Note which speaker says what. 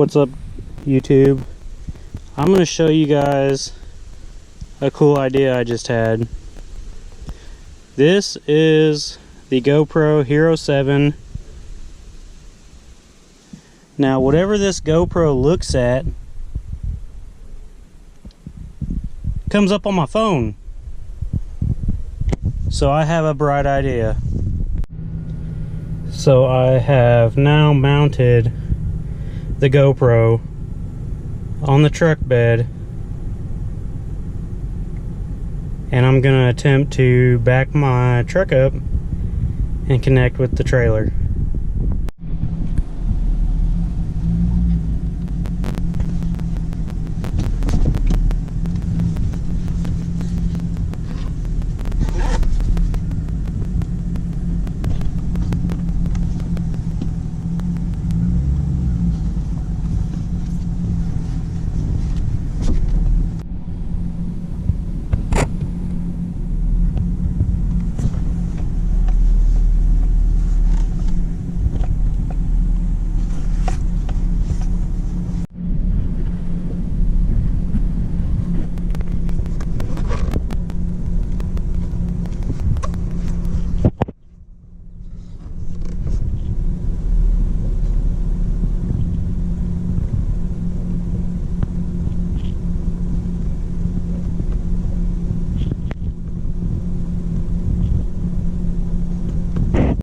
Speaker 1: What's up, YouTube? I'm going to show you guys a cool idea I just had. This is the GoPro Hero 7. Now, whatever this GoPro looks at comes up on my phone. So I have a bright idea. So I have now mounted the GoPro on the truck bed, and I'm gonna attempt to back my truck up and connect with the trailer.